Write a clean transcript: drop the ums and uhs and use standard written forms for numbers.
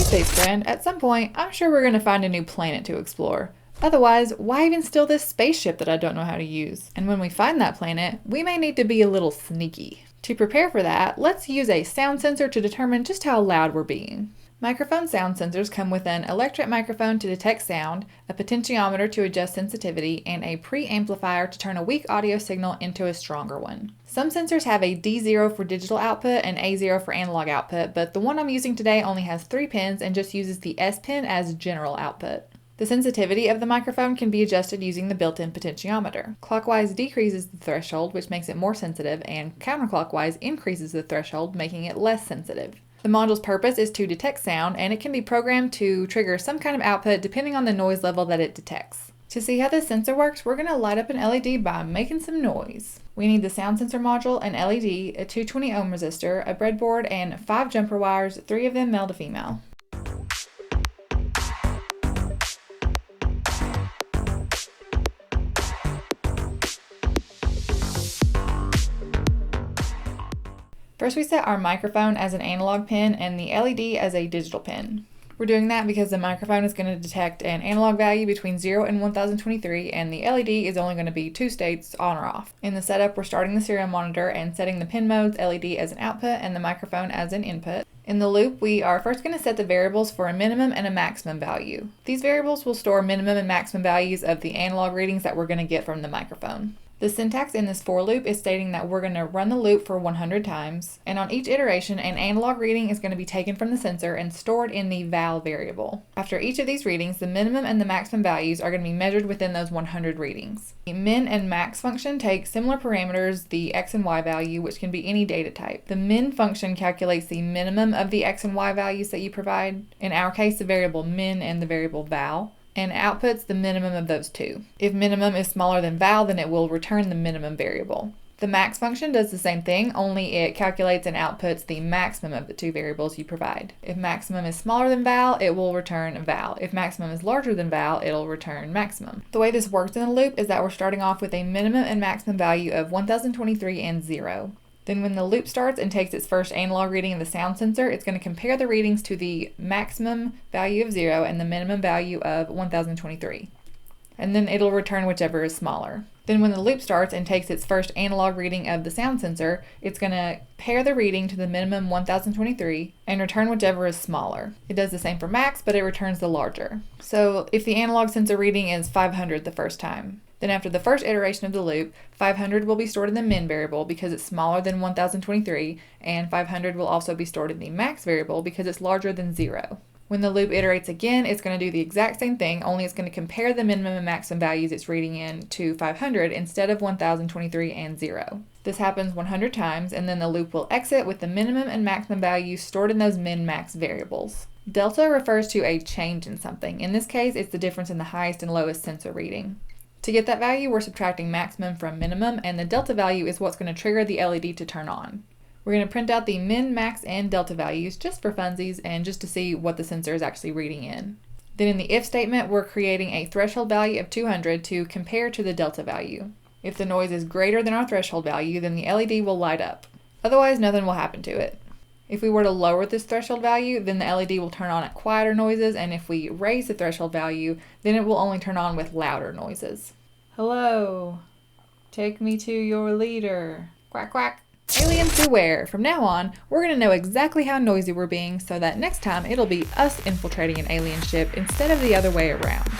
space friend, at some point, I'm sure we're going to find a new planet to explore. Otherwise, why even steal this spaceship that I don't know how to use? And when we find that planet, we may need to be a little sneaky. To prepare for that, let's use a sound sensor to determine just how loud we're being. Microphone sound sensors come with an electret microphone to detect sound, a potentiometer to adjust sensitivity, and a preamplifier to turn a weak audio signal into a stronger one. Some sensors have a D0 for digital output and A0 for analog output, but the one I'm using today only has 3 pins and just uses the S pin as general output. The sensitivity of the microphone can be adjusted using the built-in potentiometer. Clockwise decreases the threshold, which makes it more sensitive, and counterclockwise increases the threshold, making it less sensitive. The module's purpose is to detect sound, and it can be programmed to trigger some kind of output depending on the noise level that it detects. To see how this sensor works, we're going to light up an LED by making some noise. We need the sound sensor module, an LED, a 220 ohm resistor, a breadboard, and 5 jumper wires, 3 of them male to female. First, we set our microphone as an analog pin and the LED as a digital pin. We're doing that because the microphone is going to detect an analog value between 0 and 1023, and the LED is only going to be 2 states on or off. In the setup, we're starting the serial monitor and setting the pin modes, LED as an output and the microphone as an input. In the loop, we are first going to set the variables for a minimum and a maximum value. These variables will store minimum and maximum values of the analog readings that we're going to get from the microphone. The syntax in this for loop is stating that we're going to run the loop for 100 times, and on each iteration, an analog reading is going to be taken from the sensor and stored in the val variable. After each of these readings, the minimum and the maximum values are going to be measured within those 100 readings. The min and max function take similar parameters, the x and y value, which can be any data type. The min function calculates the minimum of the x and y values that you provide, in our case the variable min and the variable val, and outputs the minimum of those two. If minimum is smaller than val, then it will return the minimum variable. The max function does the same thing, only it calculates and outputs the maximum of the 2 variables you provide. If maximum is smaller than val, it will return val. If maximum is larger than val, it'll return maximum. The way this works in the loop is that we're starting off with a minimum and maximum value of 1023 and 0. Then when the loop starts and takes its first analog reading of the sound sensor, it's going to compare the readings to the maximum value of 0 and the minimum value of 1023. And then it'll return whichever is smaller. Then when the loop starts and takes its first analog reading of the sound sensor, it's going to pair the reading to the minimum 1023 and return whichever is smaller. It does the same for max, but it returns the larger. So if the analog sensor reading is 500 the first time, then after the first iteration of the loop, 500 will be stored in the min variable because it's smaller than 1023, and 500 will also be stored in the max variable because it's larger than 0. When the loop iterates again, it's going to do the exact same thing, only it's going to compare the minimum and maximum values it's reading in to 500 instead of 1023 and 0. This happens 100 times, and then the loop will exit with the minimum and maximum values stored in those min-max variables. Delta refers to a change in something. In this case, it's the difference in the highest and lowest sensor reading. To get that value, we're subtracting maximum from minimum, and the delta value is what's going to trigger the LED to turn on. We're going to print out the min, max, and delta values just for funsies and just to see what the sensor is actually reading in. Then in the if statement, we're creating a threshold value of 200 to compare to the delta value. If the noise is greater than our threshold value, then the LED will light up. Otherwise, nothing will happen to it. If we were to lower this threshold value, then the LED will turn on at quieter noises, and if we raise the threshold value, then it will only turn on with louder noises. Hello, take me to your leader. Quack, quack. Aliens beware! From now on, we're going to know exactly how noisy we're being so that next time it'll be us infiltrating an alien ship instead of the other way around.